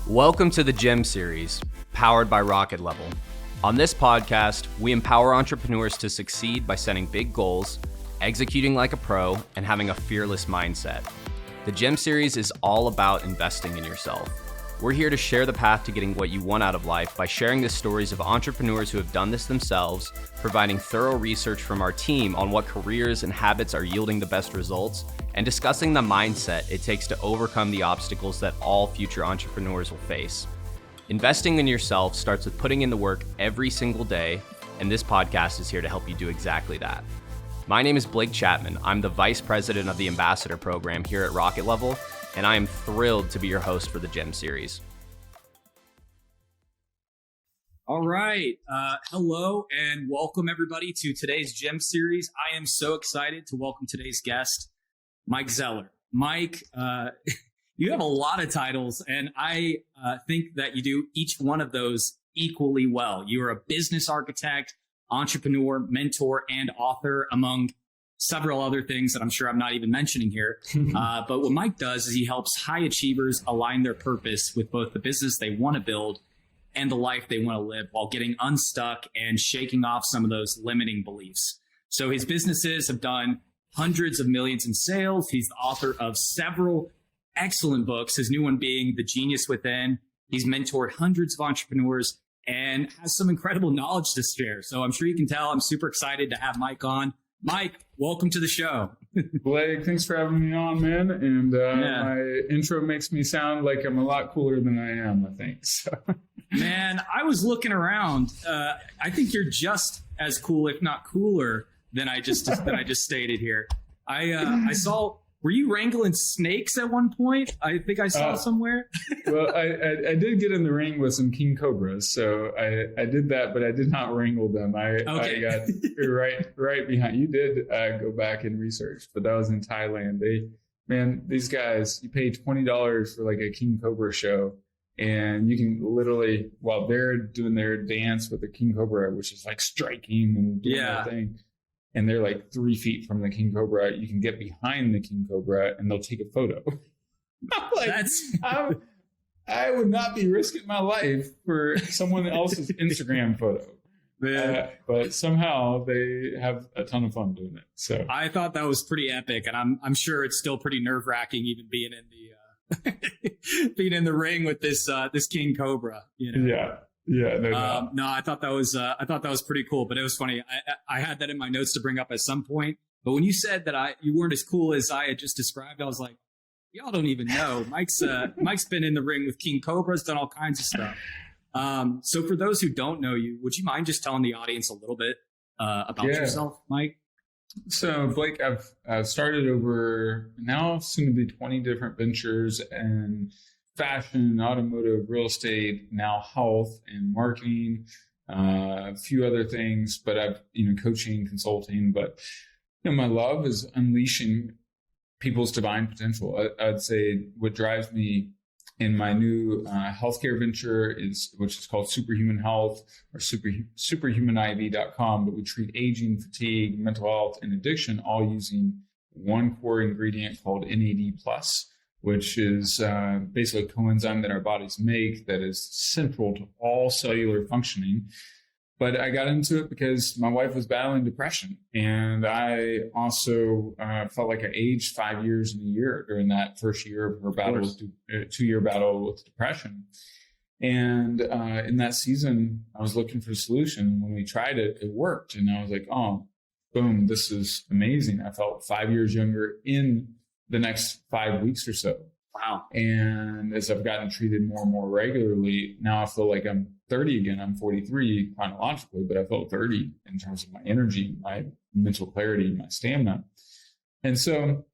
Welcome to the Gem Series, powered by Rocket Level. On this podcast, we empower entrepreneurs to succeed by setting big goals, executing like a pro, and having a fearless mindset. The Gem Series is all about investing in yourself. We're here to share the path to getting what you want out of life by sharing the stories of entrepreneurs who have done this themselves, providing thorough research from our team on what careers and habits are yielding the best results, and discussing the mindset it takes to overcome the obstacles that all future entrepreneurs will face. Investing in yourself starts with putting in the work every single day, and this podcast is here to help you do exactly that. My name is Blake Chapman. I'm the Vice President of the Ambassador Program here at Rocket Level, and I am thrilled to be your host for the Gem Series. All right. Hello and welcome everybody to today's Gem Series. I am so excited to welcome today's guest, Mike Zeller. Mike, you have a lot of titles, and I think that you do each one of those equally well. You are a business architect, entrepreneur, mentor, and author, among several other things that I'm sure I'm not even mentioning here. But what Mike does is he helps high achievers align their purpose with both the business they want to build and the life they want to live while getting unstuck and shaking off some of those limiting beliefs. So his businesses have done hundreds of millions in sales. He's the author of several excellent books, his new one being The Genius Within. He's mentored hundreds of entrepreneurs and has some incredible knowledge to share. So I'm sure you can tell I'm super excited to have Mike on. Mike, welcome to the show. Blake, thanks for having me on, man. And my intro makes me sound like I'm a lot cooler than I am, I think. So. Man, I was looking around. I think you're just as cool, if not cooler, than I just stated here. I saw. Were you wrangling snakes at one point? I think I saw somewhere. Well, I did get in the ring with some king cobras, so I did that, but I did not wrangle them. I got right behind. You did go back and research, but that was in Thailand. These guys, you pay $20 for like a king cobra show, and you can literally, while they're doing their dance with the king cobra, which is like striking and doing that thing. And they're like 3 feet from the king cobra. You can get behind the king cobra and they'll take a photo. I would not be risking my life for someone else's Instagram photo. But somehow they have a ton of fun doing it. So I thought that was pretty epic, and I'm sure it's still pretty nerve wracking even being in the ring with this king cobra. You know? Yeah. Yeah, no, I thought that was pretty cool, but it was funny. I had that in my notes to bring up at some point, but when you said that you weren't as cool as I had just described, I was like, y'all don't even know. Mike's been in the ring with king cobras, done all kinds of stuff. So for those who don't know you, would you mind just telling the audience a little bit about yourself, Mike? So Blake, I've started over now soon to be 20 different ventures and fashion, automotive, real estate, now health and marketing, a few other things, but I've, coaching, consulting, but my love is unleashing people's divine potential. I'd say what drives me in my new healthcare venture which is called Superhuman Health or superhumaniv.com, but we treat aging, fatigue, mental health, and addiction all using one core ingredient called NAD Plus, which is basically a coenzyme that our bodies make that is central to all cellular functioning. But I got into it because my wife was battling depression. And I also felt like I aged 5 years in a year during that first year of her battle, 2-year battle with depression. And in that season, I was looking for a solution. When we tried it, it worked. And I was like, oh, boom, this is amazing. I felt 5 years younger in the next 5 weeks or so. Wow. And as I've gotten treated more and more regularly, now I feel like I'm 30 again. I'm 43 chronologically, but I felt 30 in terms of my energy, my mental clarity, my stamina. And so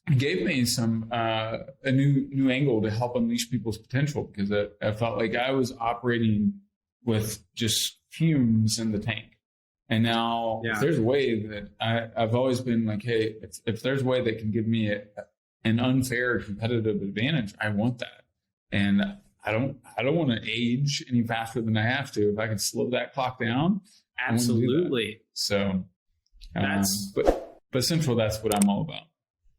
it gave me a new angle to help unleash people's potential, because I felt like I was operating with just fumes in the tank. And now if there's a way that I've always been like, hey, if there's a way that can give me an unfair competitive advantage, I want that. And I don't want to age any faster than I have to. If I can slow that clock down, absolutely. So, but central, that's what I'm all about.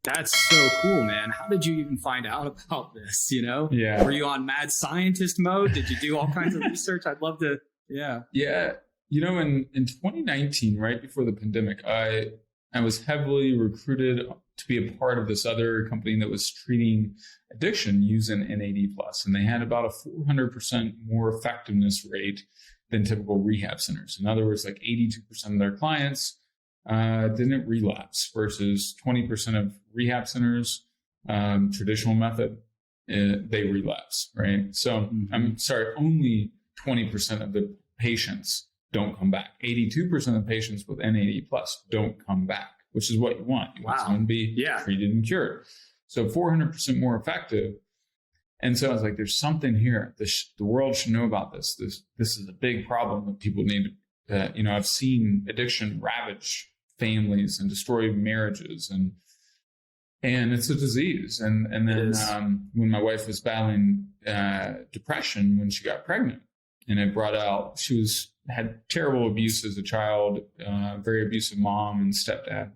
That's so cool, man. How did you even find out about this? Yeah. Were you on mad scientist mode? Did you do all kinds of research? I'd love to. Yeah. Yeah. In 2019, right before the pandemic, I was heavily recruited to be a part of this other company that was treating addiction using NAD Plus. And they had about a 400% more effectiveness rate than typical rehab centers. In other words, like 82% of their clients didn't relapse versus 20% of rehab centers, traditional method, they relapse, right? So I'm sorry, only 20% of the patients don't come back. 82% of patients with NAD Plus don't come back, which is what you want. You want someone to be treated and cured. So 400% more effective. And so I was like, there's something here. The world should know about this. This is a big problem that people need. I've seen addiction ravage families and destroy marriages, and it's a disease. And then when my wife was battling depression when she got pregnant, and it brought out, she had terrible abuse as a child, very abusive mom and stepdad,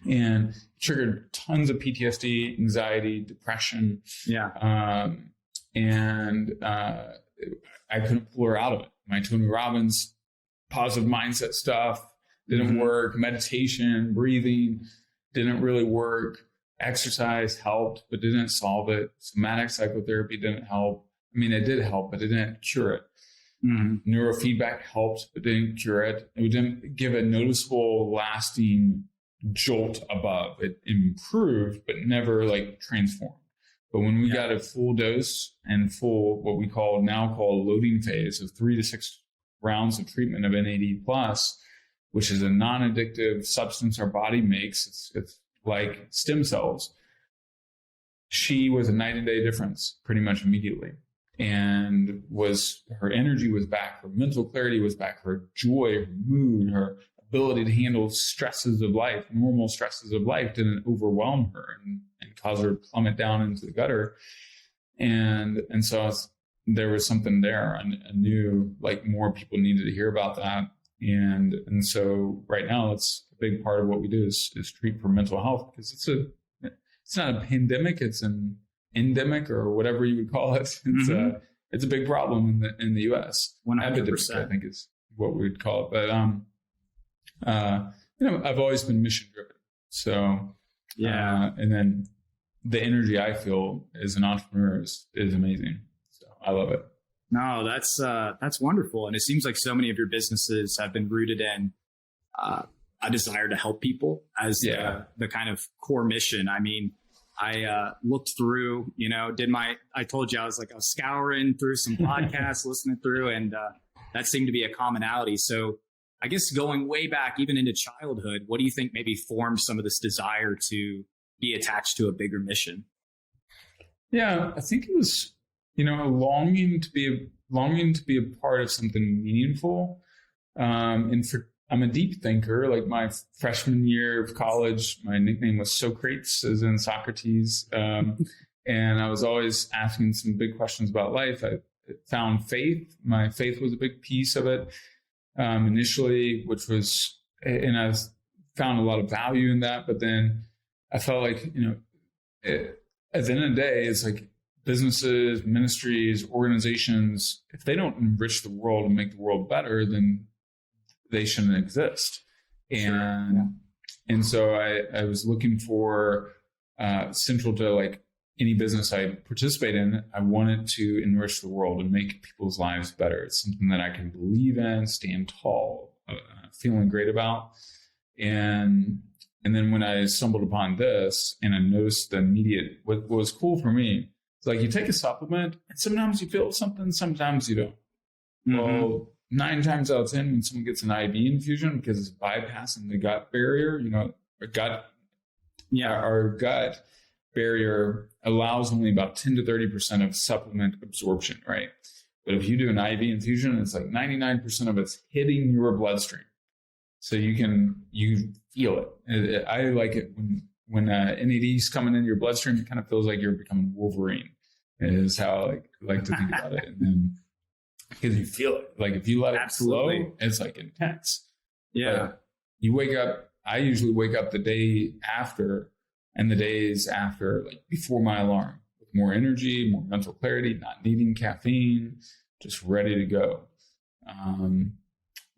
and triggered tons of PTSD, anxiety, depression. Yeah. And I couldn't pull her out of it. My Tony Robbins positive mindset stuff didn't work. Meditation, breathing didn't really work. Exercise helped, but didn't solve it. Somatic psychotherapy didn't help. I mean, it did help, but it didn't cure it. Neurofeedback helped, but didn't cure it. It didn't give a noticeable, lasting jolt above. It improved, but never like transformed. But when we got a full dose and full, what we now call loading phase of 3 to 6 rounds of treatment of NAD Plus, which is a non-addictive substance our body makes. It's like stem cells. She was a night and day difference pretty much immediately. And her energy was back, her mental clarity was back, her joy, her mood, her ability to handle stresses of life, normal stresses of life, didn't overwhelm her and cause her to plummet down into the gutter. And so there was something there. I knew like more people needed to hear about that. And so right now it's a big part of what we do is treat for mental health, because it's not a pandemic, it's an endemic or whatever you would call it. It's a big problem in the US. 100%. Epidemic, I think is what we would call it. But I've always been mission driven. So and then the energy I feel as an entrepreneur is amazing. So I love it. No, that's wonderful. And it seems like so many of your businesses have been rooted in a desire to help people as the kind of core mission. I mean, I looked through, I told you I was scouring through some podcasts, listening through, and that seemed to be a commonality. So I guess going way back, even into childhood, what do you think maybe formed some of this desire to be attached to a bigger mission? Yeah, I think it was, a longing to be a part of something meaningful. I'm a deep thinker. Like my freshman year of college, my nickname was Socrates, as in Socrates. And I was always asking some big questions about life. I found faith. My faith was a big piece of it initially, and I found a lot of value in that. But then I felt like, at the end of the day, it's like businesses, ministries, organizations, if they don't enrich the world and make the world better, then they shouldn't exist. And so I was looking for central to like any business I participate in, I wanted to enrich the world and make people's lives better. It's something that I can believe in, stand tall, feeling great about. And then when I stumbled upon this and I noticed the immediate, what was cool for me, it's like you take a supplement and sometimes you feel something, sometimes you don't. Well, 9 times out of 10, when someone gets an IV infusion, because it's bypassing the gut barrier, our gut barrier allows only about 10 to 30% of supplement absorption, right? But if you do an IV infusion, it's like 99% of it's hitting your bloodstream. So you feel it. I like it when NAD's coming into your bloodstream, it kind of feels like you're becoming Wolverine, is how I like to think about it. And then, because you feel it. Like if you let it flow, it's like intense. Yeah. But you wake up, I usually wake up the day after and the days after, like before my alarm, with more energy, more mental clarity, not needing caffeine, just ready to go.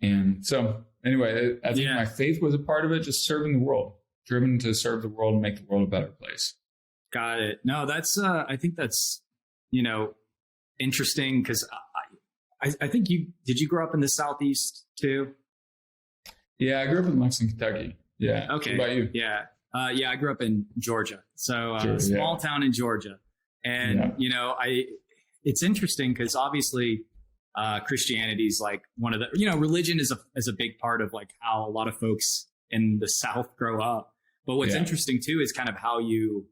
And so anyway, I think my faith was a part of it, just serving the world, driven to serve the world and make the world a better place. Got it. No, that's, I think that's, interesting, because I think did you grow up in the Southeast too? Yeah, I grew up in Lexington, Kentucky. Yeah. Okay. What about you? Yeah. I grew up in Georgia. So small town in Georgia. And, it's interesting because obviously Christianity is like one of the, religion is a big part of like how a lot of folks in the South grow up. But what's interesting too is kind of how you,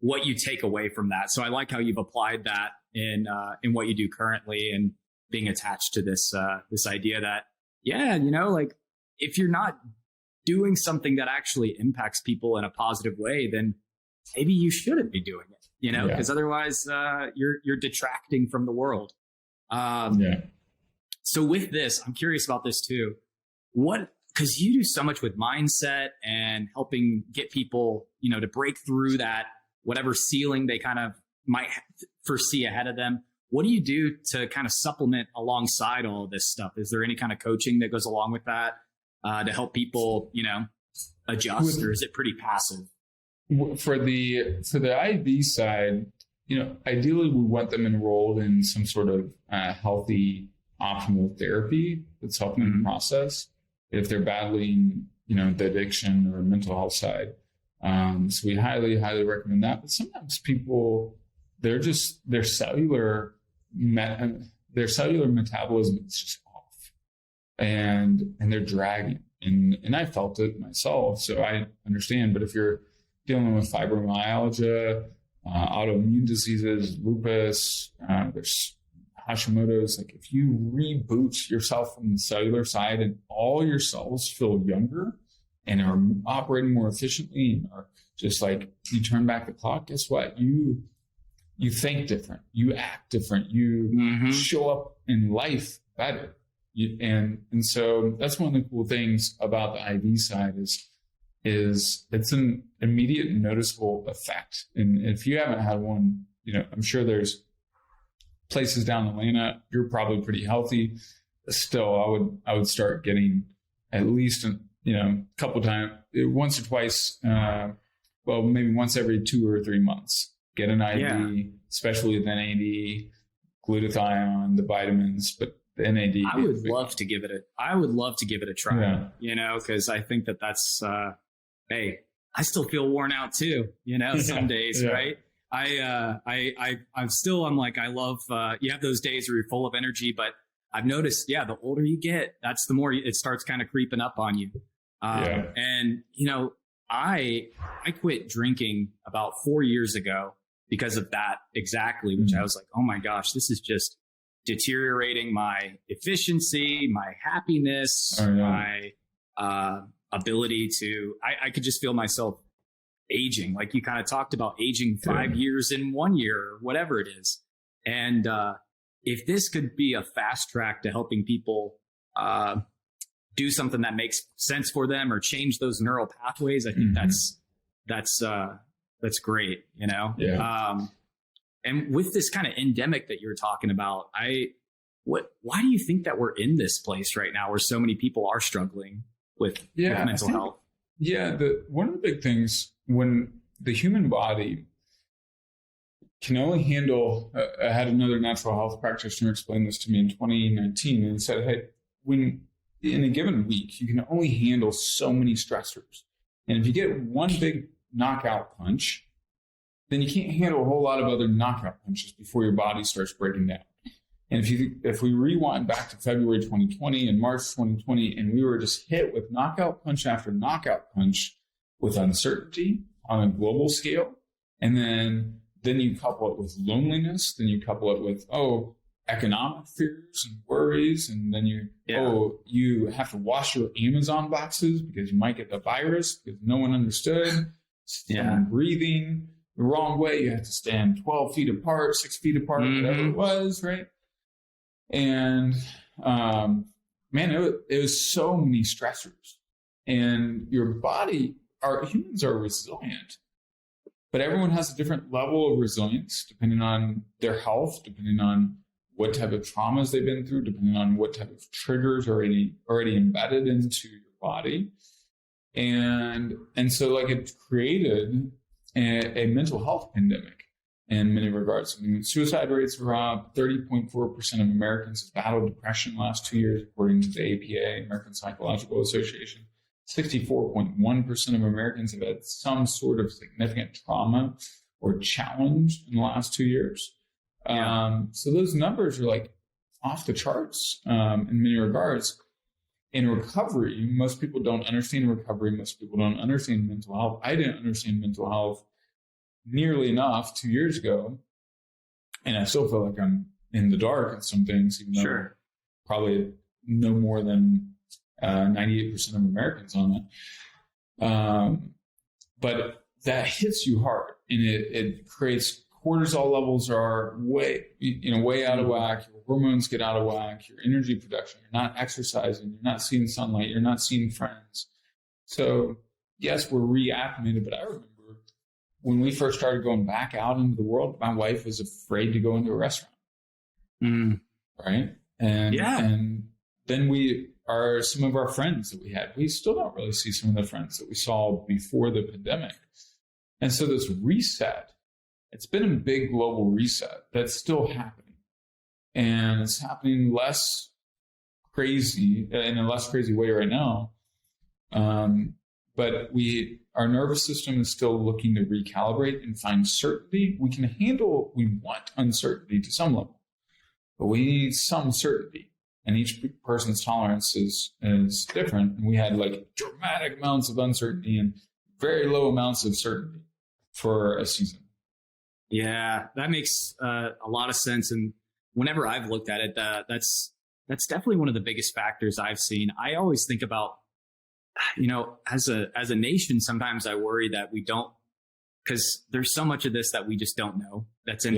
what you take away from that. So I like how you've applied that in what you do currently, and being attached to this idea that, like if you're not doing something that actually impacts people in a positive way, then maybe you shouldn't be doing it, because otherwise you're detracting from the world. So with this, I'm curious about this too. Because you do so much with mindset and helping get people, to break through that, whatever ceiling they kind of might foresee ahead of them. What do you do to kind of supplement alongside all of this stuff? Is there any kind of coaching that goes along with that to help people, adjust, or is it pretty passive? For the IV side, ideally we want them enrolled in some sort of healthy, optimal therapy that's helping them process if they're battling, the addiction or mental health side. So we highly, highly recommend that. But sometimes people, their cellular metabolism is just off, and they're dragging. And I felt it myself, so I understand. But if you're dealing with fibromyalgia, autoimmune diseases, lupus, there's Hashimoto's, like if you reboot yourself from the cellular side and all your cells feel younger and are operating more efficiently, and are just like, you turn back the clock, guess what? You think different, you act different, you show up in life better. And so that's one of the cool things about the IV side is it's an immediate noticeable effect. And if you haven't had one, I'm sure there's places down in Atlanta, you're probably pretty healthy. Still, I would start getting at least, a couple times, once or twice, maybe once every 2 or 3 months, get an IV, especially the NAD, glutathione, the vitamins, but the NAD. I would love to give it a try, because I think that's, hey, I still feel worn out too, some days, right? I'm like, I love, you have those days where you're full of energy, but I've noticed, the older you get, that's the more it starts kind of creeping up on you. And, I quit drinking about 4 years ago because of that exactly, which I was like, oh my gosh, this is just deteriorating my efficiency, my happiness, my ability to, I could just feel myself aging. Like you kind of talked about aging 5 years in 1 year or whatever it is. And if this could be a fast track to helping people do something that makes sense for them or change those neural pathways, I think that's great, and with this kind of endemic that you're talking about, why do you think that we're in this place right now where so many people are struggling with mental health? Yeah, one of the big things, when the human body can only handle, I had another natural health practitioner explain this to me in 2019, and he said, hey, when in a given week, you can only handle so many stressors. And if you get one big knockout punch, then you can't handle a whole lot of other knockout punches before your body starts breaking down. And if we rewind back to February 2020 and March 2020, and we were just hit with knockout punch after knockout punch with uncertainty on a global scale, and then you couple it with loneliness, then you couple it with, economic fears and worries, and then you have to wash your Amazon boxes because you might get the virus because no one understood. Breathing the wrong way, you have to stand 12 feet apart, 6 feet apart, whatever it was, right? And it was so many stressors, and your body, our humans are resilient, but everyone has a different level of resilience depending on their health, depending on what type of traumas they've been through, depending on what type of triggers are already embedded into your body. And so like it created a mental health pandemic in many regards. I mean, suicide rates were up. 30.4% of Americans have battled depression in the last 2 years, according to the APA, American Psychological Association. 64.1% of Americans have had some sort of significant trauma or challenge in the last 2 years. So those numbers are like off the charts in many regards. In recovery, most people don't understand recovery. Most people don't understand mental health. I didn't understand mental health nearly enough 2 years ago. And I still feel like I'm in the dark on some things, even though probably no more than 98% of Americans on it. But that hits you hard, and it creates cortisol levels are way out of whack. Your hormones get out of whack. Your energy production. You're not exercising. You're not seeing sunlight. You're not seeing friends. So yes, we're reacclimated. But I remember when we first started going back out into the world, my wife was afraid to go into a restaurant. Right? And then some of our friends that we had, we still don't really see some of the friends that we saw before the pandemic. And so this reset, it's been a big global reset that's still happening. And it's happening less crazy, in a less crazy way right now. But our nervous system is still looking to recalibrate and find certainty. We want uncertainty to some level, but we need some certainty. And each person's tolerance is different. And we had like dramatic amounts of uncertainty and very low amounts of certainty for a season. Yeah, that makes a lot of sense. And whenever I've looked at it, that's definitely one of the biggest factors I've seen. I always think about, as a nation, sometimes I worry that we don't, because there's so much of this that we just don't know. That's in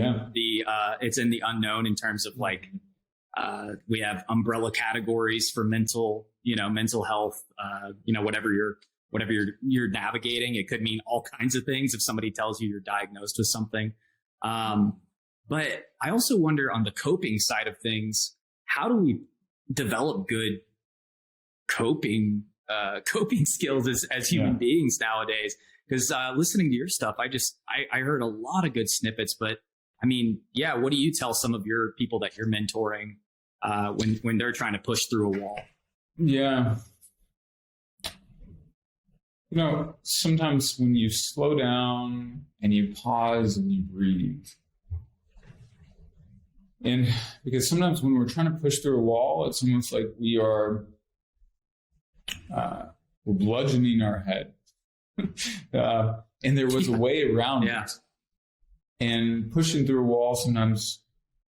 it's in the unknown in terms of like, we have umbrella categories for mental health, whatever you're navigating. It could mean all kinds of things if somebody tells you you're diagnosed with something. But I also wonder on the coping side of things, how do we develop good coping skills as human beings nowadays? Because listening to your stuff, I heard a lot of good snippets, but I mean, what do you tell some of your people that you're mentoring when they're trying to push through a wall? Yeah. Sometimes when you slow down and you pause and you breathe, and because sometimes when we're trying to push through a wall, it's almost like we're bludgeoning our head. And there was a way around it. And pushing through a wall sometimes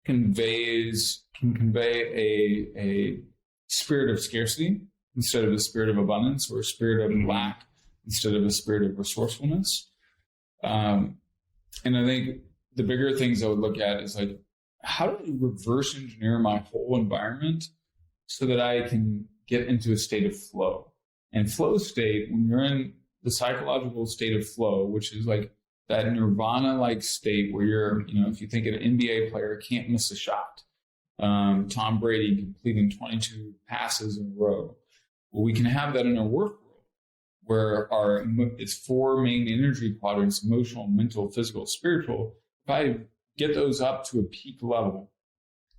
can convey a spirit of scarcity instead of a spirit of abundance, or a spirit of lack instead of a spirit of resourcefulness. And I think the bigger things I would look at is like, how do I reverse engineer my whole environment so that I can get into a state of flow? And flow state, when you're in the psychological state of flow, which is like that nirvana-like state where you're, if you think an NBA player can't miss a shot, Tom Brady completing 22 passes in a row. Well, we can have that in our work world, where it's four main energy quadrants: emotional, mental, physical, spiritual. If I get those up to a peak level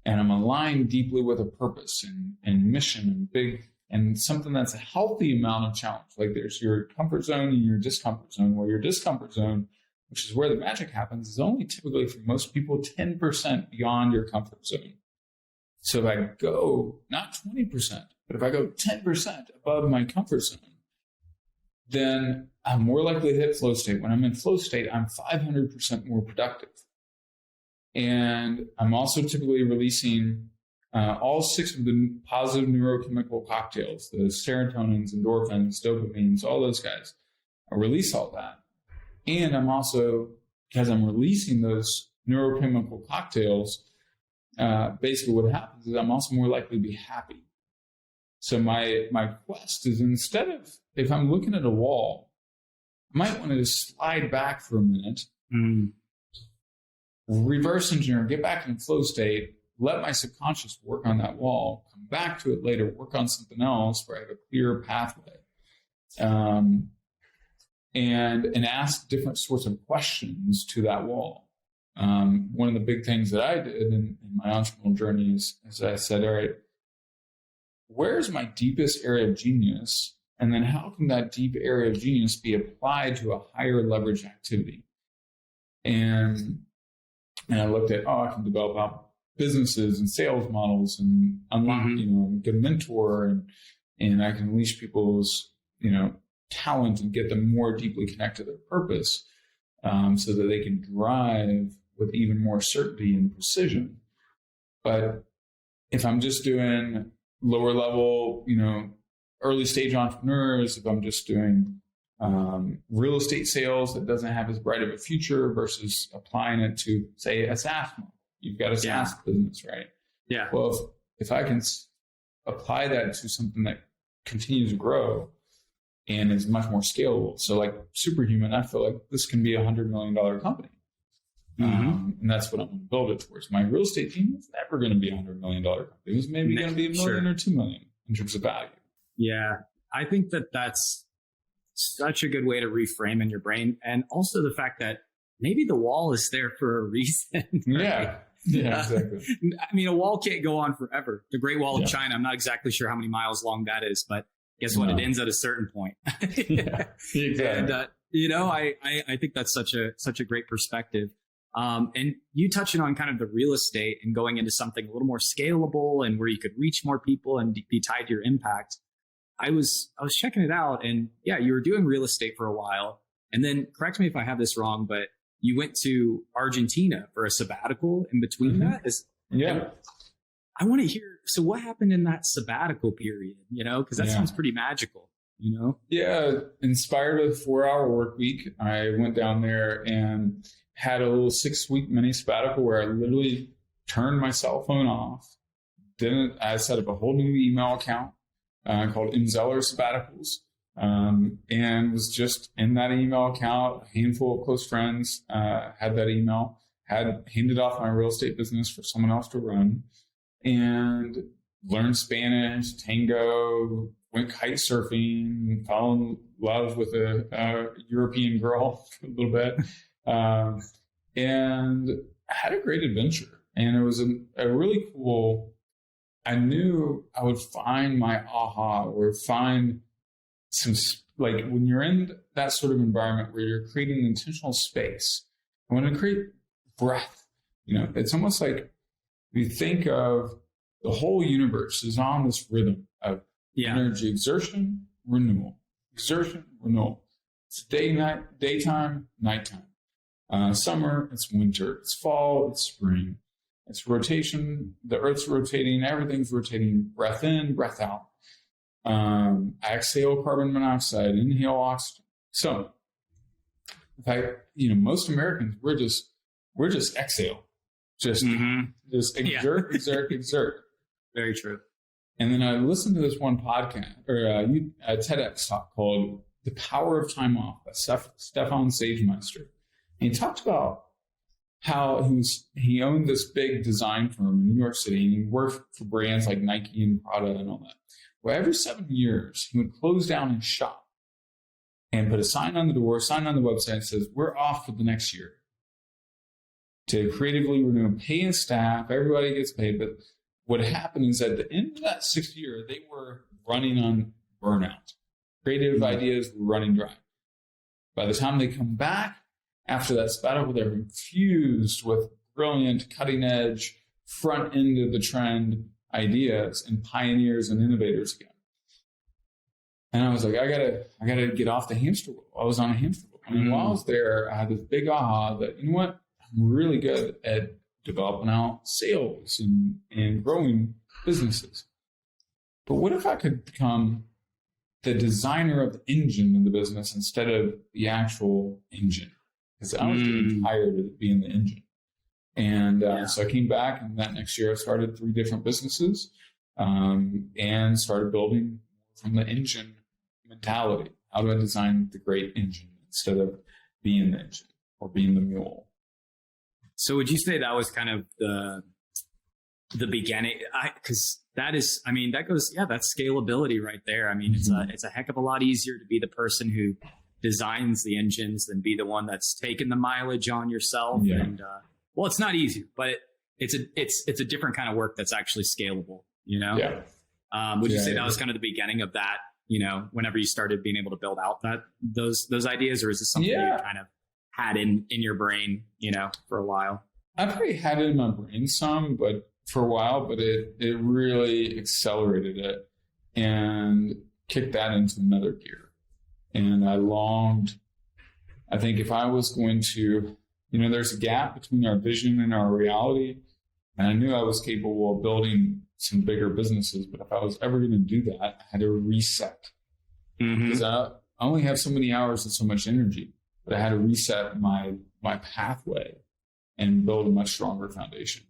and I'm aligned deeply with a purpose and mission and something that's a healthy amount of challenge, like there's your comfort zone and your discomfort zone, where your discomfort zone, which is where the magic happens, is only typically for most people 10% beyond your comfort zone. So if I go not 20%, but if I go 10% above my comfort zone, then I'm more likely to hit flow state. When I'm in flow state, I'm 500% more productive. And I'm also typically releasing all 6 of the positive neurochemical cocktails, the serotonins, endorphins, dopamines, all those guys. I release all that. And I'm also, because I'm releasing those neurochemical cocktails, basically what happens is I'm also more likely to be happy. So my quest is, instead of, if I'm looking at a wall I might want to just slide back for a minute, reverse engineer, get back in flow state, let my subconscious work on that wall, come back to it later, work on something else where I have a clear pathway. And ask different sorts of questions to that wall. One of the big things that I did in my entrepreneurial journey is I said, all right, where's my deepest area of genius? And then how can that deep area of genius be applied to a higher leverage activity? And I looked at, I can develop out businesses and sales models and unlock, get a mentor and I can unleash people's, talent and get them more deeply connected to their purpose, so that they can drive with even more certainty and precision. But if I'm just doing lower level, early stage entrepreneurs, if I'm just doing real estate sales that doesn't have as bright of a future versus applying it to, say, a SaaS model. You've got a SaaS business, right? Yeah. Well, if I can apply that to something that continues to grow and is much more scalable. So like Superhuman, I feel like this can be $100 million company. And that's what I'm going to build it towards. My real estate team is never going to be a $100 million company. It's maybe going to be $1 million or $2 million in terms of value. Yeah. I think that's such a good way to reframe in your brain. And also the fact that maybe the wall is there for a reason. Right? Yeah, exactly. I mean, a wall can't go on forever. The Great Wall of China, I'm not exactly sure how many miles long that is, but guess what? It ends at a certain point. Exactly. And, I think that's such a great perspective. And you touching on kind of the real estate and going into something a little more scalable and where you could reach more people and be tied to your impact. I was checking it out and you were doing real estate for a while. And then correct me if I have this wrong, but you went to Argentina for a sabbatical in between that. I want to hear, so what happened in that sabbatical period, because that sounds pretty magical, Yeah. Inspired with a 4-hour work week. I went down there and had a little 6-week mini sabbatical where I literally turned my cell phone off. I set up a whole new email account called Zeller sabbaticals. And was just in that email account, a handful of close friends had that email, had handed off my real estate business for someone else to run, and learned Spanish, tango, went kite surfing, fell in love with a European girl for a little bit, and had a great adventure. And it was a really cool, I knew I would find my aha or find some, like when you're in that sort of environment where you're creating an intentional space, I want to create breath. It's almost like we think of the whole universe is on this rhythm of energy exertion, renewal, exertion, renewal. It's daytime, nighttime. Summer, it's winter. It's fall, it's spring. It's rotation. The earth's rotating. Everything's rotating. Breath in, breath out. I exhale carbon monoxide, inhale oxygen. So, in fact, most Americans, we're just exhale, just exert, exert. Very true. And then I listened to this one podcast or a TEDx talk called "The Power of Time Off" by Stefan Sagemeister. And he talked about how he owned this big design firm in New York City, and he worked for brands like Nike and Prada and all that. Well, every 7 years, he would close down his shop and put a sign on the door, sign on the website that says, "We're off for the next year." To creatively renew, pay his staff, everybody gets paid. But what happened is at the end of that 6th year, they were running on burnout. Creative ideas were running dry. By the time they come back after that sabbatical, they're infused with brilliant, cutting edge, front end of the trend ideas and pioneers and innovators again. And I was like, I gotta get off the hamster wheel. I was on a hamster wheel. And while I was there, I had this big aha that, I'm really good at developing out sales and growing businesses. But what if I could become the designer of the engine in the business instead of the actual engine? Because I was getting tired of being the engine. And so I came back, and that next year I started 3 different businesses and started building from the engine mentality. How do I design the great engine? instead of being the engine or being the mule. So would you say that was kind of the beginning? Because that is, I mean, that goes, yeah, that's scalability right there. I mean, it's a heck of a lot easier to be the person who designs the engines than be the one that's taking the mileage on yourself. Yeah. And well, it's not easier, but it's a different kind of work that's actually scalable, you know? Yeah. Would you say that was kind of the beginning of that, you know, whenever you started being able to build out those ideas, or is this something you kind of had in your brain, you know, for a while? I've already had it in my brain for a while, but it really accelerated it and kicked that into another gear. And I think if I was going to, you know, there's a gap between our vision and our reality. And I knew I was capable of building some bigger businesses, but if I was ever going to do that, I had to reset. Because I only have so many hours and so much energy, but I had to reset my pathway and build a much stronger foundation.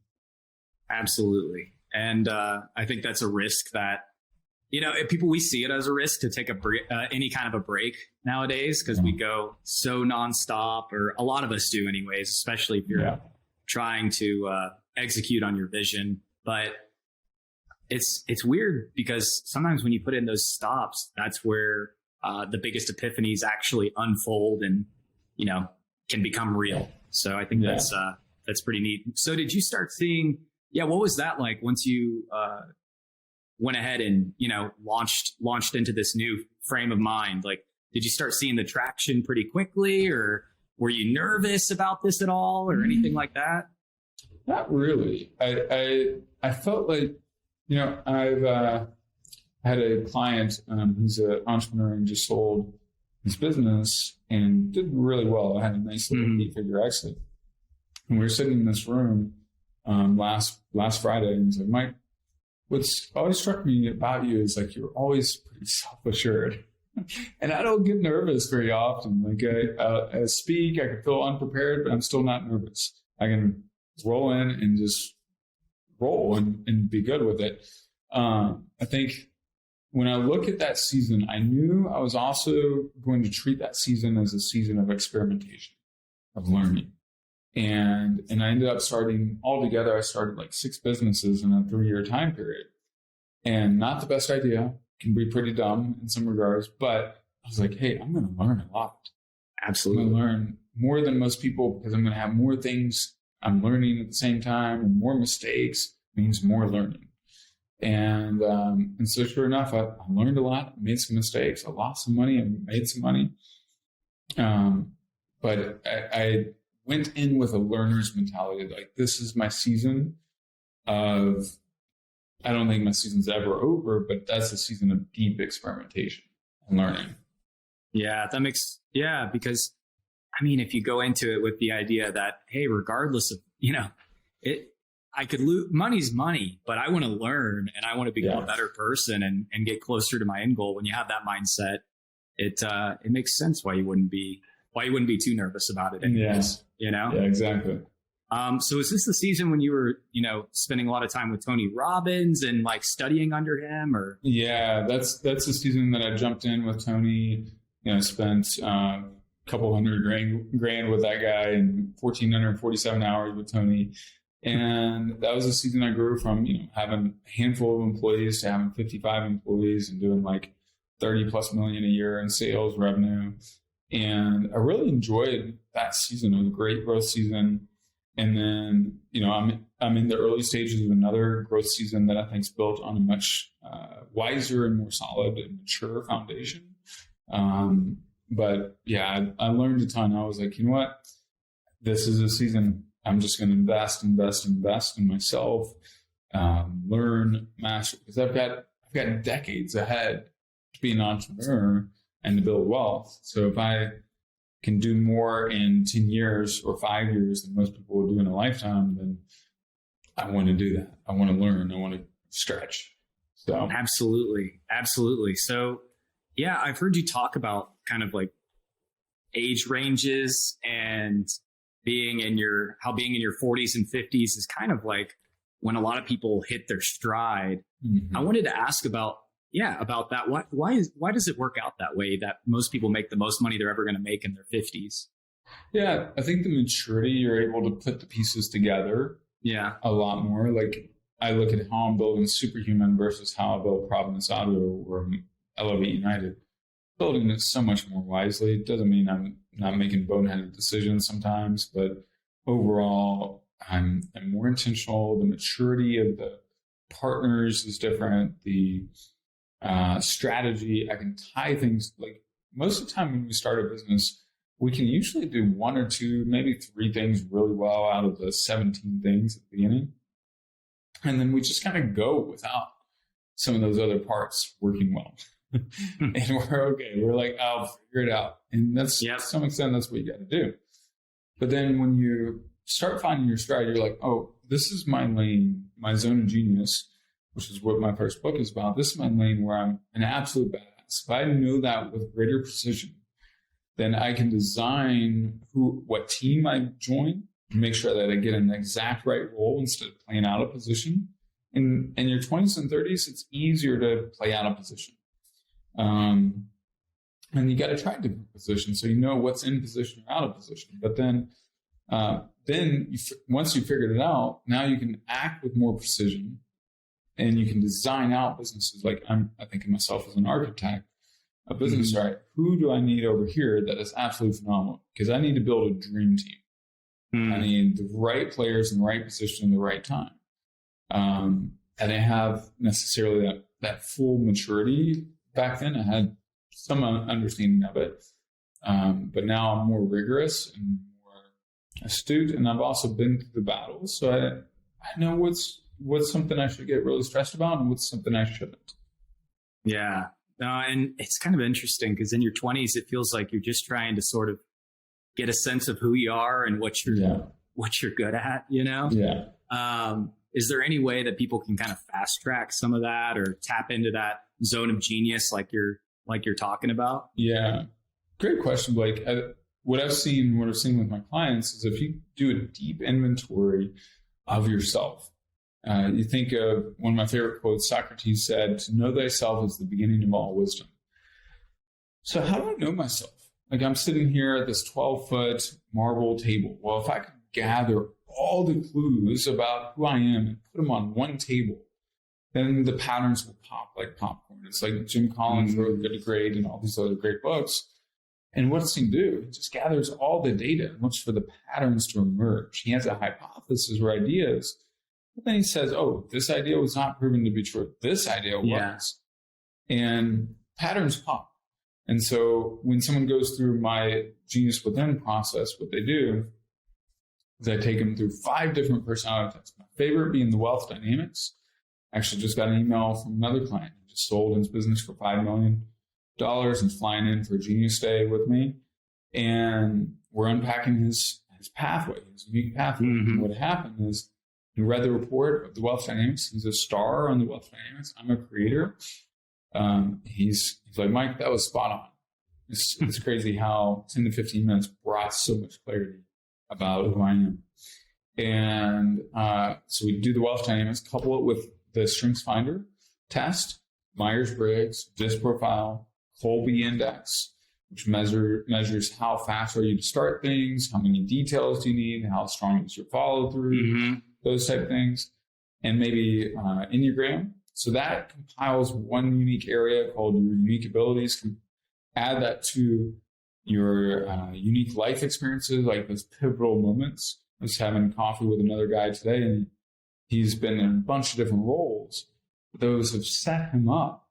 Absolutely. And I think that's a risk that, you know, we see it as a risk to take any kind of a break nowadays, because we go so nonstop, or a lot of us do anyways, especially if you're trying to execute on your vision. But it's weird, because sometimes when you put in those stops, that's where the biggest epiphanies actually unfold and, you know, can become real. So I think that's pretty neat. So did you start seeing, what was that like once you went ahead and, you know, launched into this new frame of mind? Like, did you start seeing the traction pretty quickly, or were you nervous about this at all, or anything like that? Not really. I felt like, you know, I've had a client who's an entrepreneur and just sold his business and did really well. I had a nice little 8-figure exit. And we were sitting in this room last Friday, and he's like, Mike, what's always struck me about you is like, you're always pretty self-assured. And I don't get nervous very often. Like I speak, I can feel unprepared, but I'm still not nervous. I can roll in and just roll and be good with it. I think when I look at that season, I knew I was also going to treat that season as a season of experimentation, of learning. And I ended up starting altogether, I started like 6 businesses in a 3-year time period. And not the best idea, can be pretty dumb in some regards, but I was like, hey, I'm going to learn a lot. Absolutely. I'm going to learn more than most people, because I'm going to have more things I'm learning at the same time, and more mistakes means more learning. And so sure enough, I learned a lot, made some mistakes, I lost some money and made some money. But I went in with a learner's mentality. Like, this is my season of, I don't think my season's ever over, but that's a season of deep experimentation and learning. Yeah, because I mean, if you go into it with the idea that, hey, regardless of, you know, I could lose, money's money, but I want to learn and I want to become a better person and get closer to my end goal. When you have that mindset, it makes sense why you wouldn't be too nervous about it anyways, you know? Yeah, exactly. So is this the season when you were, you know, spending a lot of time with Tony Robbins and like studying under him, or? Yeah, that's the season that I jumped in with Tony, you know, spent a couple $100,000 with that guy and 1,447 hours with Tony. And that was a season I grew from, you know, having a handful of employees to having 55 employees and doing like 30 plus million a year in sales revenue. And I really enjoyed that season. It was a great growth season. And then, you know, I'm in the early stages of another growth season that I think is built on a much wiser and more solid and mature foundation. But yeah, I learned a ton. I was like, you know what? This is a season I'm just going to invest in myself, learn, master, because I've got decades ahead to be an entrepreneur and to build wealth. So if I can do more in 10 years or 5 years than most people will do in a lifetime, then I want to do that. I want to learn. I want to stretch. So Absolutely. So yeah, I've heard you talk about kind of like age ranges and being in your 40s and 50s is kind of like when a lot of people hit their stride. Mm-hmm. I wanted to ask about about that. Why does it work out that way, that most people make the most money they're ever going to make in their 50s? Yeah, I think the maturity, you're able to put the pieces together a lot more. Like I look at how I'm building Superhuman versus how I build Providence Auto or Elevate United. Building it so much more wisely. It doesn't mean I'm not making boneheaded decisions sometimes, but overall, I'm more intentional. The maturity of the partners is different. The strategy, I can tie things. Like most of the time when we start a business, we can usually do one or two, maybe three things really well out of the 17 things at the beginning. And then we just kind of go without some of those other parts working well. And we're okay. We're like, I'll figure it out. And that's to some extent, that's what you got to do. But then when you start finding your stride, you're like, oh, this is my lane, my zone of genius, which is what my first book is about. This is my lane where I'm an absolute badass. If I know that with greater precision, then I can design what team I join, make sure that I get an exact right role instead of playing out a position. In your 20s and 30s, it's easier to play out a position. And you got to try different positions so you know what's in position or out of position. But then once you figured it out, now you can act with more precision and you can design out businesses. Like I think of myself as an architect, a business, right? Who do I need over here that is absolutely phenomenal? Because I need to build a dream team. I need the right players in the right position in the right time. And I have necessarily that full maturity. Back then I had some understanding of it. But now I'm more rigorous and more astute. And I've also been through the battles. So I know what's something I should get really stressed about and what's something I shouldn't. Yeah. And it's kind of interesting because in your 20s, it feels like you're just trying to sort of get a sense of who you are and what you're good at, you know? Yeah. Is there any way that people can kind of fast track some of that or tap into that zone of genius like you're talking about? Yeah. Great question, Blake. What I've seen with my clients is if you do a deep inventory of yourself, you think of one of my favorite quotes. Socrates said, "To know thyself is the beginning of all wisdom." So how do I know myself? Like I'm sitting here at this 12-foot marble table. Well, if I could gather all the clues about who I am and put them on one table, then the patterns will pop like popcorn. It's like Jim Collins wrote Good to Great and all these other great books. And what does he do? He just gathers all the data and looks for the patterns to emerge. He has a hypothesis or ideas. But then he says, oh, this idea was not proven to be true. This idea was. And patterns pop. And so when someone goes through my Genius Within process, what they do is I take them through 5 different personality tests. My favorite being the wealth dynamics. Actually just got an email from another client who just sold his business for $5 million and flying in for a Genius Day with me. And we're unpacking his pathway, his unique pathway. And what happened is he read the report of the wealth dynamics. He's a star on the wealth dynamics. I'm a creator. He's like, Mike, that was spot on. It's crazy how 10 to 15 minutes brought so much clarity about who I am. And so we do the wealth dynamics, couple it with the Strengths Finder test, Myers-Briggs, DISC profile, Colby index, which measures how fast are you to start things, how many details do you need, how strong is your follow through, those type of things, and maybe Enneagram. So that compiles one unique area called your unique abilities. Add that to your unique life experiences, like those pivotal moments. I was having coffee with another guy today, and he's been in a bunch of different roles. Those have set him up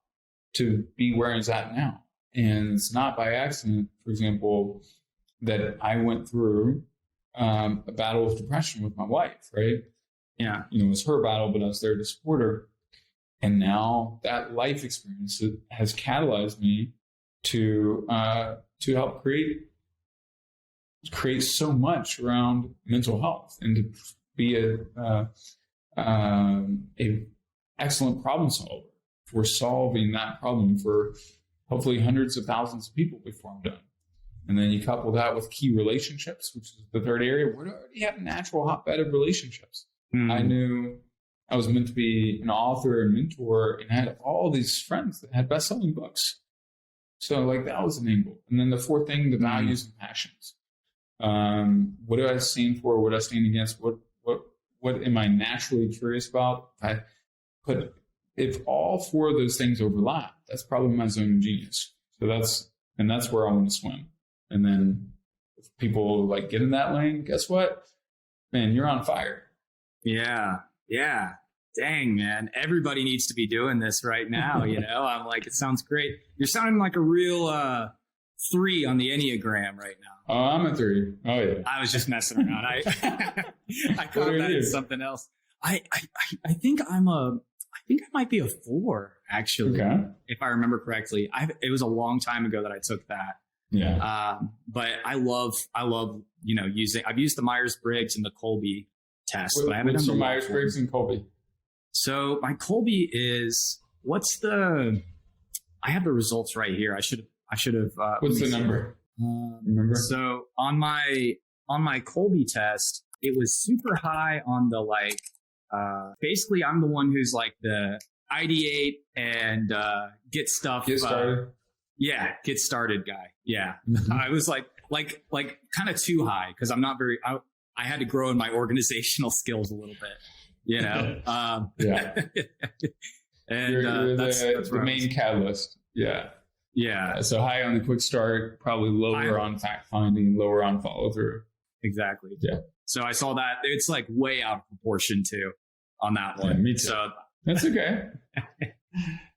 to be where he's at now. And it's not by accident, for example, that I went through a battle of depression with my wife, right? Yeah. You know, it was her battle, but I was there to support her. And now that life experience has catalyzed me to help create so much around mental health and to be a excellent problem solver for solving that problem for hopefully hundreds of thousands of people before I'm done. And then you couple that with key relationships, which is the third area. We already have a natural hotbed of relationships. I knew I was meant to be an author and mentor, and I had all these friends that had best-selling books. So like that was an angle. And then the fourth thing, the values and passions. What do I stand for? What do I stand against? What am I naturally curious about? If all four of those things overlap, that's probably my zone of genius. So that's where I want to swim. And then if people like get in that lane, guess what? Man, you're on fire. Yeah. Yeah. Dang, man. Everybody needs to be doing this right now. I'm like, it sounds great. You're sounding like a real 3 on the Enneagram right now. Oh, I'm a 3. Oh yeah. I was just messing around. I caught that in something else. I think I might be a 4 actually. Okay. If I remember correctly. It was a long time ago that I took that. Yeah. But I love using. I've used the Myers-Briggs and the Kolbe test, but I haven't done the Myers-Briggs and Kolbe. So my Kolbe is I have the results right here. I should have. What's the number? Remember? So on my Kolbe test, it was super high on the basically I'm the one who's like the ideate and get stuff. Get started. Yeah, get started guy. Yeah. I was like kind of too high because I'm not very, I had to grow in my organizational skills a little bit, Yeah. And you're that's the main catalyst. Yeah. Yeah. So high on the quick start, probably lower on fact finding, lower on follow through. Exactly. Yeah. So I saw that it's like way out of proportion too on that one. Yeah, me too. So that's okay.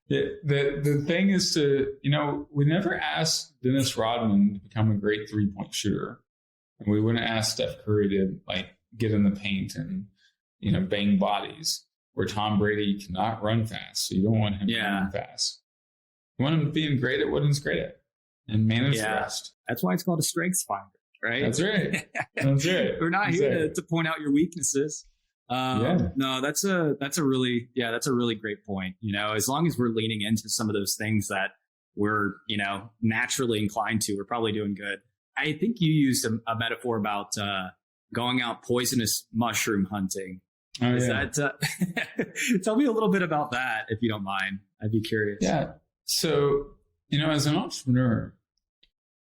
The thing is we never asked Dennis Rodman to become a great 3-point shooter. And we wouldn't ask Steph Curry to get in the paint and, bang bodies, where Tom Brady cannot run fast. So you don't want him running fast. You want him being great at what he's great at and manage the rest. That's why it's called a strengths finder, right? That's right. That's right. We're not here to point out your weaknesses. No, that's a really great point. As long as we're leaning into some of those things that we're, naturally inclined to, we're probably doing good. I think you used a metaphor about going out poisonous mushroom hunting. Oh, Is that, tell me a little bit about that, if you don't mind. I'd be curious. Yeah. So, as an entrepreneur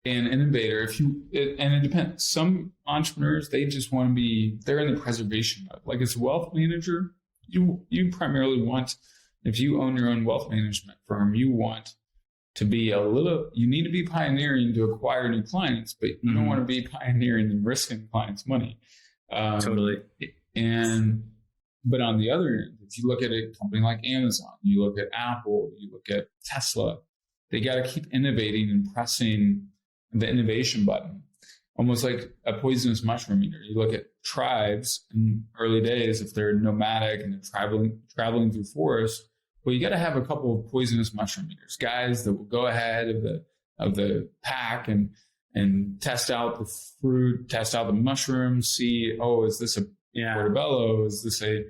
and innovator, and it depends. Some entrepreneurs, they just want to be, they're in the preservation mode. Like as a wealth manager, you primarily want, if you own your own wealth management firm, you want to be you need to be pioneering to acquire new clients, but you don't want to be pioneering and risking clients' money. Totally. But on the other end, if you look at a company like Amazon, you look at Apple, you look at Tesla, they got to keep innovating and pressing the innovation button, almost like a poisonous mushroom eater. You look at tribes in early days, if they're nomadic and they're traveling through forests, well, you got to have a couple of poisonous mushroom eaters, guys that will go ahead of the pack and test out the fruit, test out the mushrooms, see, is this a portobello? Is this a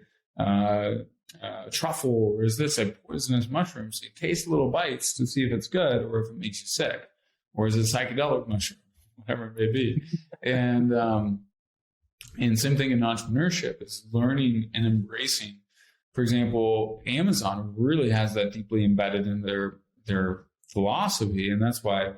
truffle? Or is this a poisonous mushroom? So you taste little bites to see if it's good or if it makes you sick. Or is it a psychedelic mushroom? Whatever it may be. And same thing in entrepreneurship. It's learning and embracing. For example, Amazon really has that deeply embedded in their philosophy. And that's why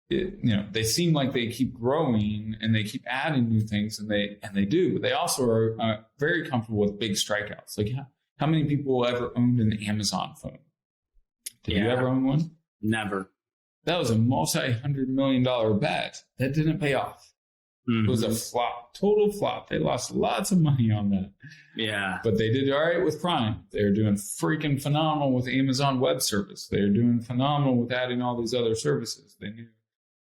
they seem like they keep growing and they keep adding new things, and they do. But they also are very comfortable with big strikeouts. Like how many people ever owned an Amazon phone? Did you ever own one? Never. That was a multi-$100 million bet that didn't pay off. It was a flop, total flop. They lost lots of money on that. Yeah. But they did all right with Prime. They're doing freaking phenomenal with Amazon Web Service. They're doing phenomenal with adding all these other services. They knew,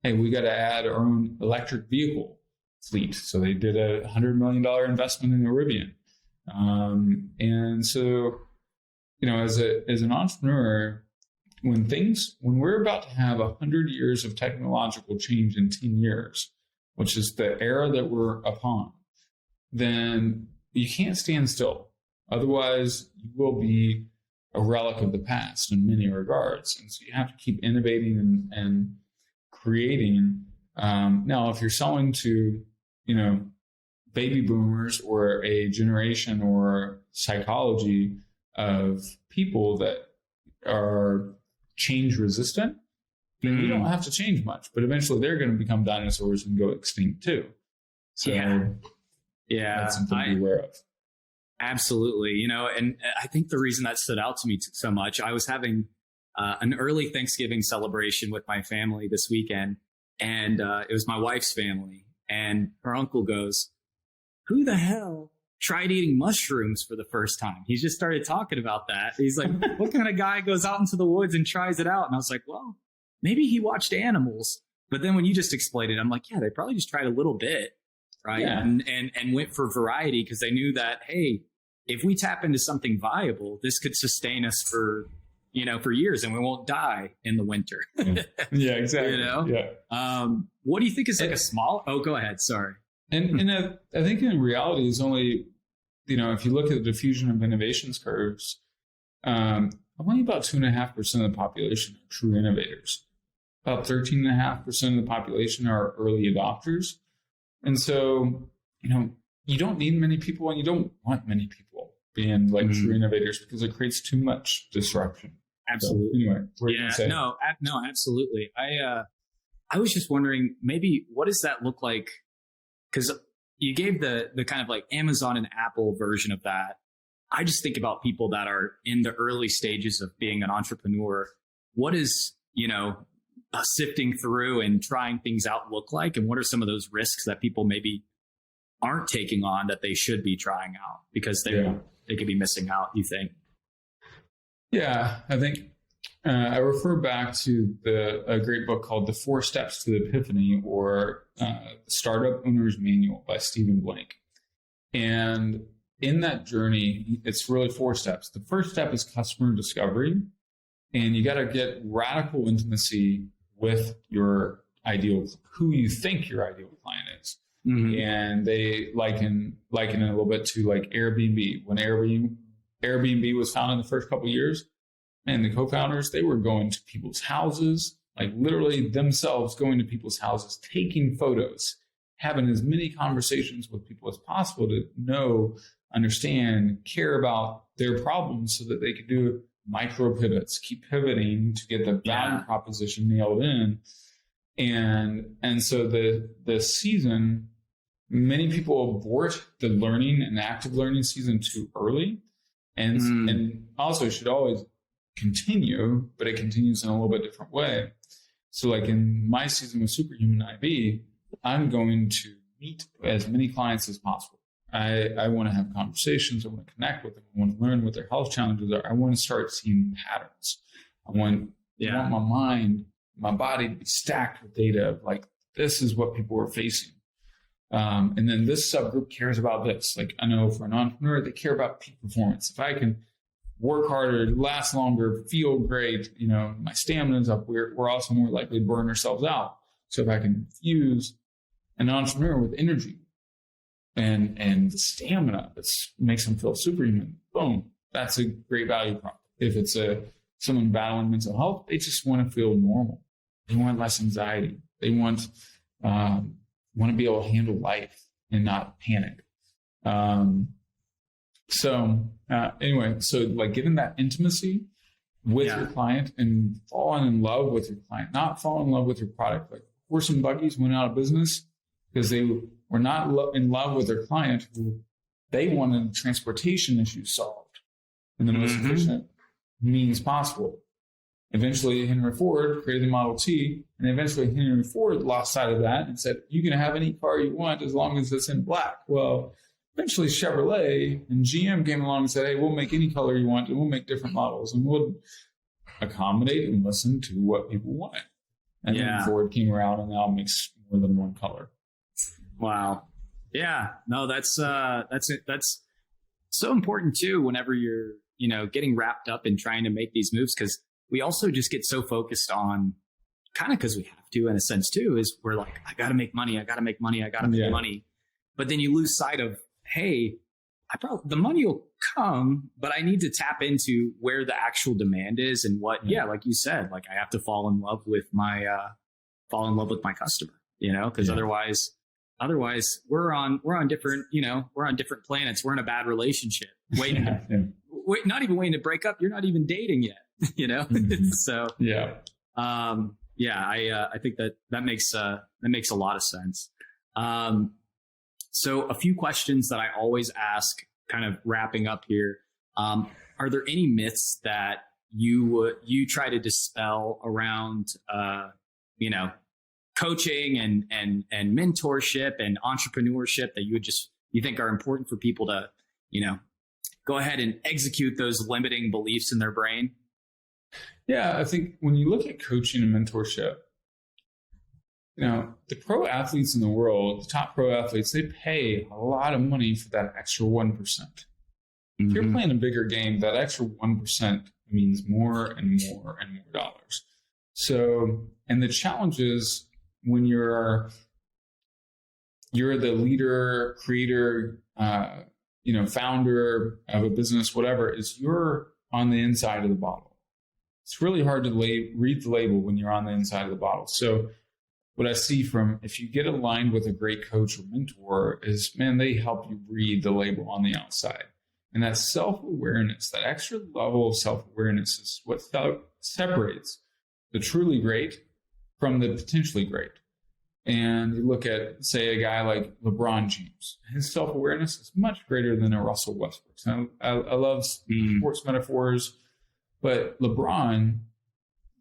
hey, we got to add our own electric vehicle fleet. So they did a $100 million investment in Arabian. And so, as an entrepreneur, when we're about to have 100 years of technological change in 10 years, which is the era that we're upon, then you can't stand still. Otherwise, you will be a relic of the past in many regards. And so you have to keep innovating and creating. Now, if you're selling to, baby boomers or a generation or psychology of people that are change resistant, then you don't have to change much, but eventually they're going to become dinosaurs and go extinct too. So that's something to be aware of. Absolutely. And I think the reason that stood out to me so much, I was having an early Thanksgiving celebration with my family this weekend, and it was my wife's family, and her uncle goes, "Who the hell tried eating mushrooms for the first time?" He just started talking about that. He's like, "What kind of guy goes out into the woods and tries it out?" And I was like, well, maybe he watched animals. But then when you just explained it, I'm like, yeah, they probably just tried a little bit, right? Yeah. And went for variety because they knew that, hey, if we tap into something viable, this could sustain us for years, and we won't die in the winter. Yeah, exactly. Yeah. What do you think is like a small? Oh, go ahead. Sorry. And I think in reality is only, if you look at the diffusion of innovations curves, only about 2.5% of the population are true innovators. About 13.5% of the population are early adopters. And so, you don't need many people, and you don't want many people being like true innovators, because it creates too much disruption. Absolutely. So, anyway, what are you gonna say? No, absolutely. I was just wondering, maybe what does that look like? Because you gave the kind of like Amazon and Apple version of that. I just think about people that are in the early stages of being an entrepreneur. What is, sifting through and trying things out look like? And what are some of those risks that people maybe aren't taking on that they should be trying out because they could be missing out, you think? Yeah, I think I refer back to a great book called The 4 Steps to the Epiphany, or Startup Owner's Manual by Stephen Blank. And in that journey, it's really 4 steps. The first step is customer discovery. And you got to get radical intimacy with your who you think your ideal client is. Mm-hmm. And they liken it a little bit to like Airbnb. When Airbnb was founded in the first couple of years, and the co-founders, they were going to people's houses, like literally themselves going to people's houses, taking photos, having as many conversations with people as possible to know, understand, care about their problems so that they could do micro pivots, keep pivoting to get the value proposition nailed in. And so the season, many people abort the learning and active learning season too early, and also should always continue, but it continues in a little bit different way. So like in my season with Superhuman IV, I'm going to meet as many clients as possible. I want to have conversations. I want to connect with them. I want to learn what their health challenges are. I want to start seeing patterns. I want my mind, my body to be stacked with data of like, this is what people are facing. And then this subgroup cares about this. Like I know for an entrepreneur, they care about peak performance. If I can work harder, last longer, feel great, my stamina's up, we're also more likely to burn ourselves out. So if I can fuse an entrepreneur with energy and the stamina that makes them feel superhuman, boom, that's a great value prop. If it's someone battling mental health, they just want to feel normal. They want less anxiety. They want to be able to handle life and not panic. So like getting that intimacy with your client and falling in love with your client, not falling in love with your product. Like Horse and Buggies went out of business because they were not in love with their client, who they wanted transportation issues solved in the most efficient means possible. Eventually, Henry Ford created the Model T, and eventually Henry Ford lost sight of that and said, you can have any car you want as long as it's in black. Well, eventually Chevrolet and GM came along and said, hey, we'll make any color you want, and we'll make different models, and we'll accommodate and listen to what people want. And then Ford came around and now makes more than one color. Wow. Yeah. No, that's so important too, whenever you're, getting wrapped up in trying to make these moves, because we also just get so focused on, kind of because we have to in a sense too, is we're like, I got to make money. I got to make money. I got to make money. But then you lose sight of, hey, the money will come, but I need to tap into where the actual demand is and what, like you said, like I have to fall in love with my customer, because otherwise Otherwise, we're on different, we're on different planets. We're in a bad relationship. Wait, not even waiting to break up. You're not even dating yet, Mm-hmm. So, I think that makes a lot of sense. So a few questions that I always ask, kind of wrapping up here. Are there any myths that you try to dispel around, coaching and mentorship and entrepreneurship that you think are important for people to, go ahead and execute those limiting beliefs in their brain? Yeah, I think when you look at coaching and mentorship, the pro athletes in the world, the top pro athletes, they pay a lot of money for that extra 1%. If you're playing a bigger game, that extra 1% means more and more and more dollars. So, and the challenge is when you're the leader, creator, founder of a business, whatever, is you're on the inside of the bottle. It's really hard to read the label when you're on the inside of the bottle. So what I see from, if you get aligned with a great coach or mentor is, man, they help you read the label on the outside. And that self-awareness, that extra level of self-awareness is what separates the truly great from the potentially great. And you look at, say, a guy like LeBron James. His self-awareness is much greater than a Russell Westbrook. So I love sports metaphors, but LeBron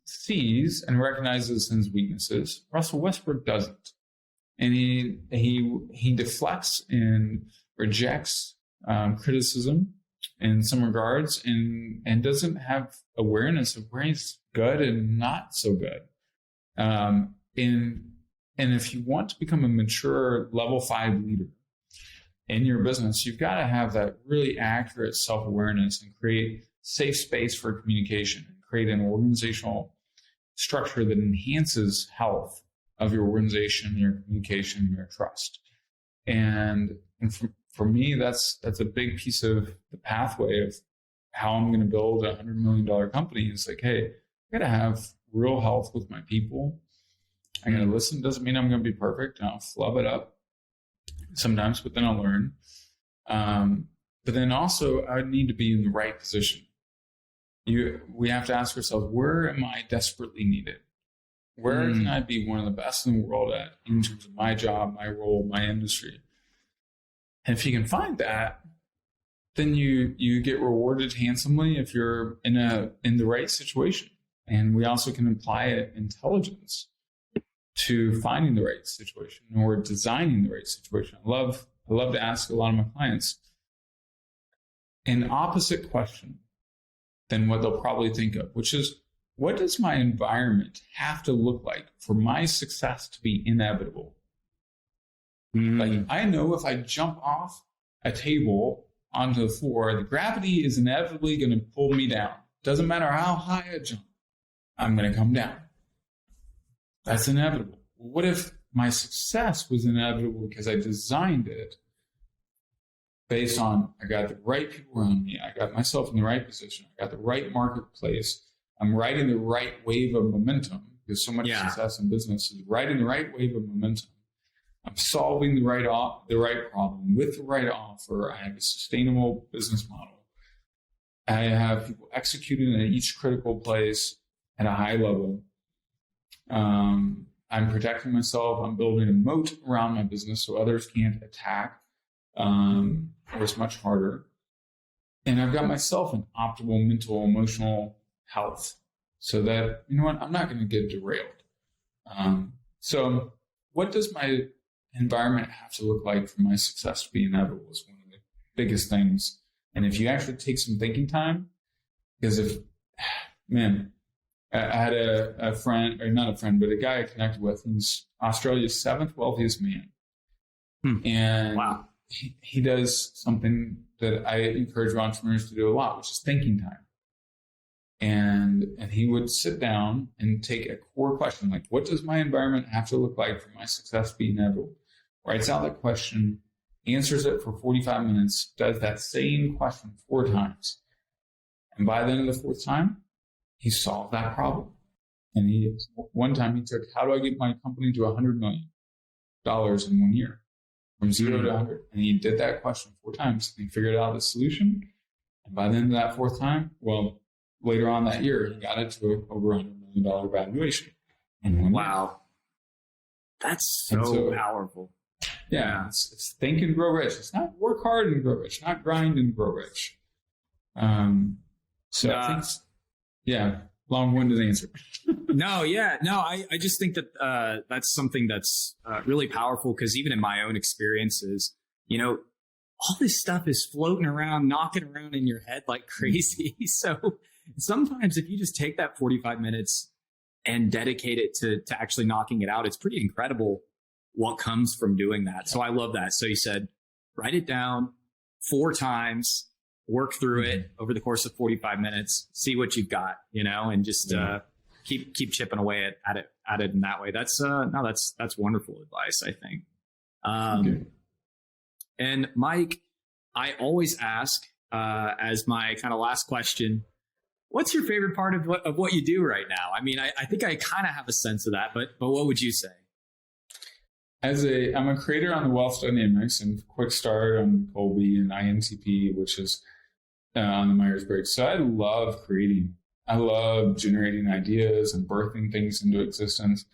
sees and recognizes his weaknesses. Russell Westbrook doesn't. And he deflects and rejects criticism in some regards and doesn't have awareness of where he's good and not so good. And if you want to become a mature level 5 leader in your business, you've got to have that really accurate self-awareness and create safe space for communication and create an organizational structure that enhances health of your organization, your communication, your trust. And for me, that's a big piece of the pathway of how I'm going to build a $100 million company. It's like, hey, I got to have real health with my people. I'm going to listen. Doesn't mean I'm going to be perfect. And I'll flub it up sometimes, but then I'll learn. But then also I need to be in the right position. We have to ask ourselves, where am I desperately needed? Where can I be one of the best in the world at in terms of my job, my role, my industry? And if you can find that, then you get rewarded handsomely if you're in the right situation. And we also can apply intelligence to finding the right situation or designing the right situation. I love to ask a lot of my clients an opposite question than what they'll probably think of, which is, what does my environment have to look like for my success to be inevitable? Like, I know if I jump off a table onto the floor, the gravity is inevitably going to pull me down. Doesn't matter how high I jump, I'm going to come down. That's inevitable. What if my success was inevitable because I designed it based on, I got the right people around me, I got myself in the right position, I got the right marketplace, I'm riding the right wave of momentum, because so much success in business is riding the right wave of momentum. I'm solving the right problem with the right offer. I have a sustainable business model. I have people executing at each critical place at a high level. I'm protecting myself. I'm building a moat around my business so others can't attack, or it's much harder. And I've got myself in optimal mental, emotional health so that, you know what, I'm not going to get derailed. So what does my environment have to look like for my success to be inevitable is one of the biggest things. And if you actually take some thinking time, because I had a friend, or not a friend, but a guy I connected with. He's Australia's 7th wealthiest man. And wow. He does something that I encourage entrepreneurs to do a lot, which is thinking time. And he would sit down and take a core question, like, what does my environment have to look like for my success to be inevitable? Writes out that question, answers it for 45 minutes, does that same question 4 times. And by the end of the 4th time, he solved that problem. And one time he took, how do I get my company to $100 million in 1 year? from 0 to 100. And he did that question 4 times. And he figured out the solution. And by the end of that 4th time, well, later on that year, he got it to over $100 million valuation. Wow. That's so powerful. Yeah. It's think and grow rich. It's not work hard and grow rich, not grind and grow rich. I think, long-winded answer. I just think that that's something that's really powerful, because even in my own experiences, all this stuff is floating around, knocking around in your head like crazy. So sometimes if you just take that 45 minutes and dedicate it to actually knocking it out, it's pretty incredible what comes from doing that. So I love that. So you said, write it down 4 times, work through it over the course of 45 minutes, see what you've got, and just keep chipping away at it in that way. That's wonderful advice, I think. And Mike, I always ask as my kind of last question, what's your favorite part of what you do right now? I mean, I think I kind of have a sense of that, but what would you say? I'm a creator on the Wealth Dynamics and Quick Start on Colby and INTP, which is on the Myers-Briggs. So I love creating. I love generating ideas and birthing things into existence.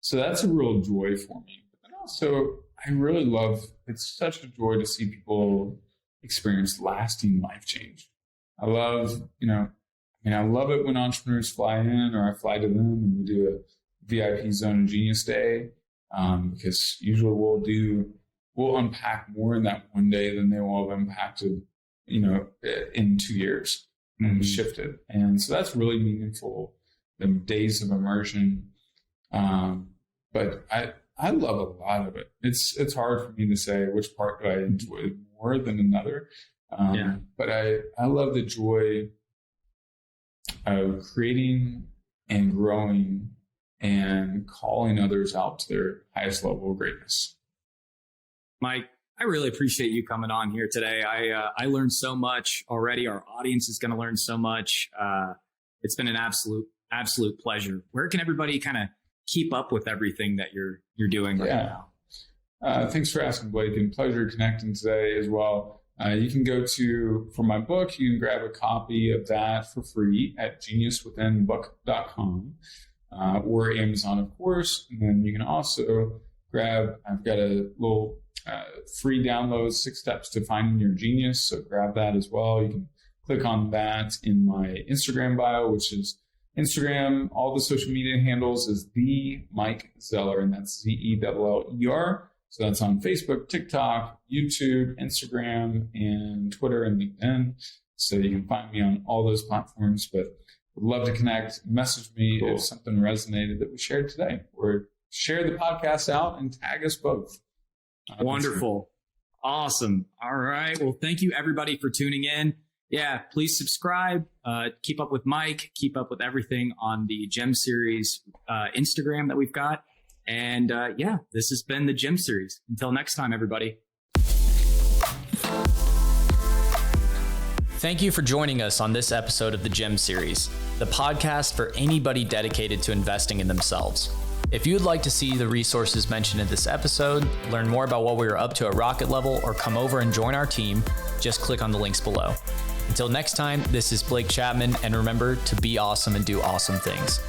So that's a real joy for me. But then also, I really love, it's such a joy to see people experience lasting life change. I love, I love it when entrepreneurs fly in, or I fly to them and we do a VIP Zone of Genius Day, because usually we'll unpack more in that one day than they will have impacted, in 2 years and shifted. And so that's really meaningful, the days of immersion. But I love a lot of it. It's hard for me to say which part do I enjoy more than another. But I love the joy of creating and growing and calling others out to their highest level of greatness. Mike, I really appreciate you coming on here today. I learned so much already. Our audience is going to learn so much. It's been an absolute pleasure. Where can everybody kind of keep up with everything that you're doing right now? Thanks for asking, Blake, and pleasure connecting today as well. You can go for my book, you can grab a copy of that for free at geniuswithinbook.com, or Amazon, of course. And then you can also I've got a little free download, 6 steps to finding your genius. So grab that as well. You can click on that in my Instagram bio, which is Instagram. All the social media handles is the Mike Zeller, and that's Zeller. So that's on Facebook, TikTok, YouTube, Instagram, and Twitter and LinkedIn. So you can find me on all those platforms, but would love to connect. Message me if something resonated that we shared today, or share the podcast out and tag us both. Wonderful. Awesome. All right. Well, thank you everybody for tuning in. Yeah, please subscribe, keep up with Mike, keep up with everything on the Gem Series Instagram that we've got. And this has been the Gem Series. Until next time, everybody. Thank you for joining us on this episode of the Gem Series, the podcast for anybody dedicated to investing in themselves. If you'd like to see the resources mentioned in this episode, learn more about what we are up to at Rocket Level, or come over and join our team, just click on the links below. Until next time, this is Blake Chapman, and remember to be awesome and do awesome things.